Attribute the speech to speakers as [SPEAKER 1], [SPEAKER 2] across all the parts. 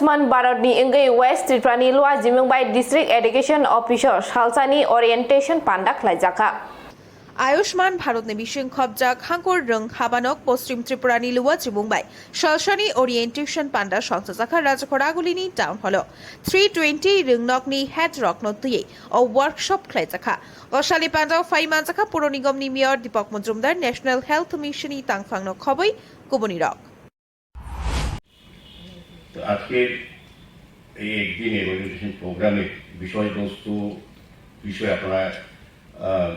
[SPEAKER 1] Ayushman Bharat ni enggai West Tripura ni Lua Jimungbai District Education Officer Salsani Orientation Panda khwlaijakha.
[SPEAKER 2] Ayushman Bharat ni Bishing Khobja Khangkor rwkha Banok Poschim Tripura ni Lua Jimungbai Salsani Orientation Panda khwlaijakha Rajakhoragulini Town Hall 320 Rwngnok ni Head Rock Notye o Workshop khwlaijakha Oshali Panda Faimanjakha Puro Nigom ni Mayor Deepak Majumdar National Health Mission ni Tangphangno Khubui Kubuni Rock.
[SPEAKER 3] আজকের এই একদিনের orientation প্রোগ্রামের বিষয়বস্তু বিষয়ে আপনারা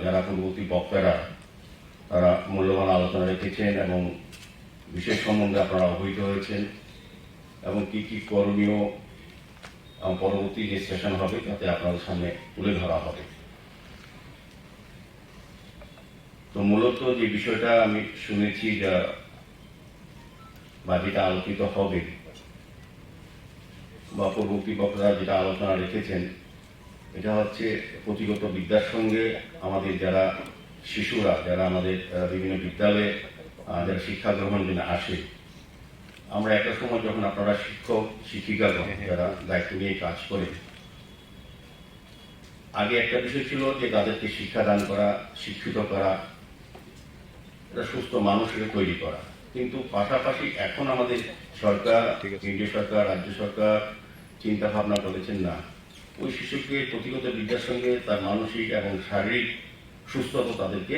[SPEAKER 3] যারা পূর্ববর্তী বক্তারা তারা মূল্যবান আলোচনা রেখেছেন এবং বিষয় সম্বন্ধে আপনারা অবহিত হয়েছেন এবং কি কি করণীয় পরবর্তী যে সেশন হবে তাতে আপনাদের সামনে তুলে ধরা হবে। তো মূলত যে বিষয়টা আমি শুনেছি বা যেটা আলোচিত হবে বা পূর্ববর্তী বক্তারা যেটা আলোচনা রেখেছেন এটা হচ্ছে পুঁথিগত বিদ্যার সঙ্গে আমাদের যারা শিশুরা যারা আমাদের বিভিন্ন বিদ্যালয়ে যারা শিক্ষা গ্রহণের জন্য আসে আমরা একটা সময় যখন আপনারা শিক্ষক শিক্ষিকাগণ যারা দায়িত্ব নিয়ে কাজ করেন আগে একটা বিষয় ছিল যে তাদেরকে শিক্ষাদান করা শিক্ষিত করা এটা সুস্থ মানুষকে তৈরি করা, কিন্তু পাশাপাশি এখন আমাদের সরকার কেন্দ্রীয় সরকার রাজ্য সরকার চিন্তা ভাবনা করেছেন না ওই শিশুকে পুঁথিগত বিদ্যার সঙ্গে তার মানসিক এবং শারীরিক সুস্থতা তাদেরকে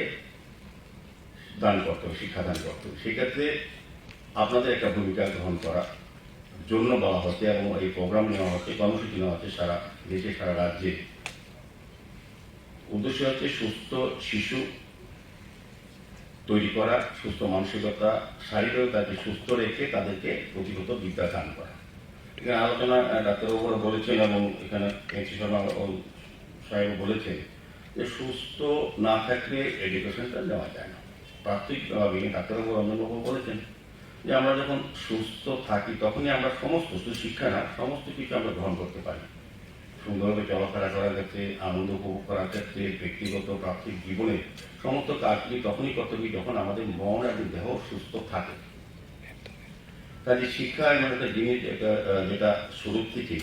[SPEAKER 3] দান করতে হবে শিক্ষাদান করতে হবে। সেক্ষেত্রে আপনাদের একটা ভূমিকা গ্রহণ করার জন্য বলা হচ্ছে এবং এই প্রোগ্রাম নেওয়া হচ্ছে কর্মসূচি নেওয়া হচ্ছে সারা দেশে সারা রাজ্যে। উদ্দেশ্য হচ্ছে সুস্থ শিশু তৈরি করা, সুস্থ মানসিকতা শারীরিক তাকে সুস্থ রেখে তাদেরকে পুঁথিগত বিদ্যা দান করা। এখানে আলোচনা ডাক্তারবাবুরা বলেছেন এবং এখানে এনসি শর্মা সাহেব বলেছেন যে সুস্থ না থাকলে এডুকেশনটা নেওয়া যায় না। প্রাথমিকভাবে ডাক্তারবাবু রঞ্জনবাবু বলেছেন যে আমরা যখন সুস্থ থাকি তখনই আমরা সমস্ত শুধু শিক্ষা না সমস্ত কিছু আমরা গ্রহণ করতে পারি। সুন্দরভাবে চলাফেরা করার ক্ষেত্রে আনন্দ উপভোগ করার ক্ষেত্রে ব্যক্তিগত প্রাথমিক জীবনে সমস্ত কাজগুলি তখনই করতে হবে যখন আমাদের মন এবং দেহ সুস্থ থাকে। কাজে শিক্ষা এমন একটা জিনিস যেটা শুরু থেকে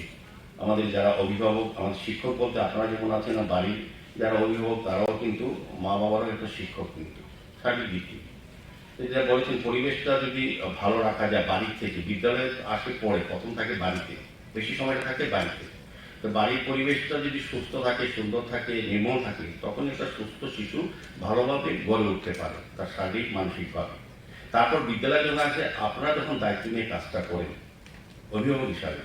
[SPEAKER 3] আমাদের যারা অভিভাবক আমাদের শিক্ষক বলতে আপনারা যেমন আছেন বাড়ির যারা অভিভাবক তারাও কিন্তু মা বাবারও একটা শিক্ষক কিন্তু শারীরিক দিক থেকে যারা বলেছেন পরিবেশটা যদি ভালো রাখা যায় বাড়ির থেকে বিদ্যালয়ে আসে পড়ে প্রথম থাকে বাড়িতে বেশি সময়টা থাকে বাড়িতে। তো বাড়ির পরিবেশটা যদি সুস্থ থাকে সুন্দর থাকে নির্মল থাকে তখন একটা সুস্থ শিশু ভালোভাবে গড়ে উঠতে পারে তার শারীরিক মানসিকভাবে। তারপর বিদ্যালয়ে যখন আসে আপনারা যখন দায়িত্ব নিয়ে কাজটা করেন অভিভাবক হিসাবে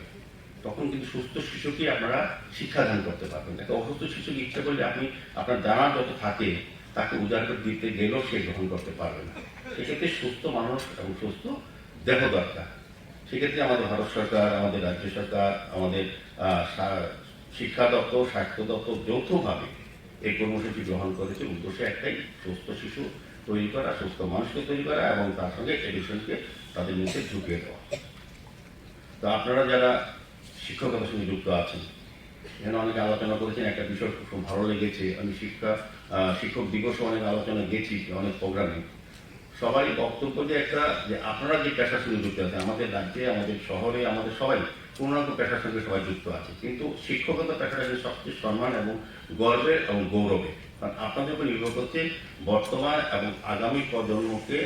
[SPEAKER 3] তখন কিন্তু সুস্থ শিশুকে আপনারা শিক্ষাদান করতে পারবেন। একটা অসুস্থ শিশুকে ইচ্ছা করলে আপনি আপনার জানা যত থাকে তাকে উজাড় দিতে গেলেও সে গ্রহণ করতে পারবে না। সেক্ষেত্রে সুস্থ মানুষ এবং সুস্থ দেহ দরকার। সেক্ষেত্রে আমাদের ভারত সরকার আমাদের রাজ্য সরকার আমাদের শিক্ষা দপ্তর স্বাস্থ্য দপ্তর যৌথভাবে এই কর্মসূচি গ্রহণ করেছে। উদ্দেশ্য একটাই সুস্থ শিশু তৈরি করা সুস্থ মানুষকে তৈরি করা এবং তার সঙ্গে এডুকেশনকে তাদের মধ্যে ঢুকিয়ে দেওয়া। তো আপনারা যারা শিক্ষকতার সঙ্গে যুক্ত আছেন এখানে অনেকে আলোচনা করেছেন একটা বিষয় খুব ভালো লেগেছে। আমি শিক্ষক দিবসে অনেক আলোচনা গেছি অনেক প্রোগ্রামে সবাই বক্তব্য যে একটা যে আপনারা যে পেশার সঙ্গে যুক্ত আছেন আমাদের রাজ্যে আমাদের শহরে আমাদের সবাই পূর্ণাঙ্গ পেশার সঙ্গে সবাই যুক্ত আছে, কিন্তু শিক্ষকতা পেশাটা সবচেয়ে সম্মান এবং গর্বের এবং গৌরবের। কারণ আপনাদের উপর নির্ভর করছে বর্তমান এবং আগামী প্রজন্মকে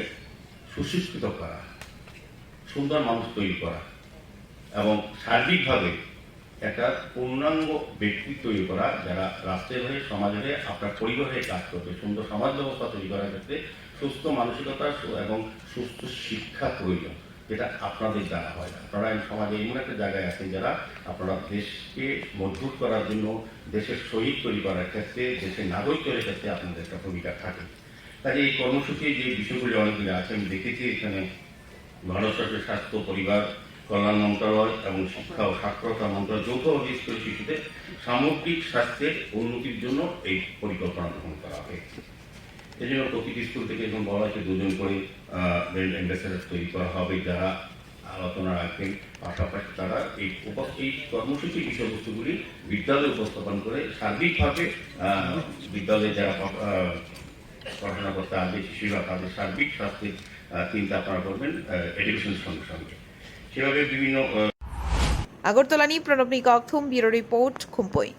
[SPEAKER 3] সুশিক্ষিত করা সুন্দর মানুষ তৈরি করা এবং সার্বিকভাবে একটা পূর্ণাঙ্গ ব্যক্তি তৈরি করা যারা রাষ্ট্রের হয়ে সমাজের হয়ে আপনার পরিবারে কাজ করবে। সুন্দর সমাজ ব্যবস্থা তৈরি করার ক্ষেত্রে সুস্থ মানসিকতা এবং সুস্থ শিক্ষা প্রয়োজন, যেটা আপনাদের দ্বারা হয়। আপনারা সমাজে এমন একটা জায়গায় আছেন যারা আপনারা দেশকে মজবুত করার জন্য দেশের শহীদ তৈরি করার ক্ষেত্রে দেশের নাগরিক তৈরির ক্ষেত্রে আপনাদের একটা ভূমিকা থাকে। কাজে এই কর্মসূচি যে বিষয়গুলি অনেকগুলি আছে আমি দেখেছি এখানে ভারত সরকারের স্বাস্থ্য পরিবার কল্যাণ মন্ত্রণালয় এবং শিক্ষা ও সাক্ষরতা মন্ত্রণালয় যৌথভাবে স্কুল শিশুদের সামগ্রিক স্বাস্থ্যের উন্নতির জন্য এই পরিকল্পনা গ্রহণ করা হয়েছে। এই জন্য প্রতিটি স্কুল থেকে এখন বলা হয়েছে দুজন করে ব্র্যান্ড অ্যাম্বাসেডার তৈরি করা হবে যারা আলোচনা রাখবেন। পাশাপাশি তারা এই কর্মসূচির বিষয়বস্তুগুলি বিদ্যালয়ে উপস্থাপন করে সার্বিকভাবে বিদ্যালয়ে যারা পড়াশোনা করতে আসবে শিশুরা তাদের সার্বিক স্বাস্থ্যের চিন্তা আপনারা করবেন এডুকেশনের সঙ্গে সঙ্গে সেভাবে বিভিন্ন
[SPEAKER 2] আগরতলানি প্রণব নিকক থুম ব্যুরো রিপোর্ট খুম্পই।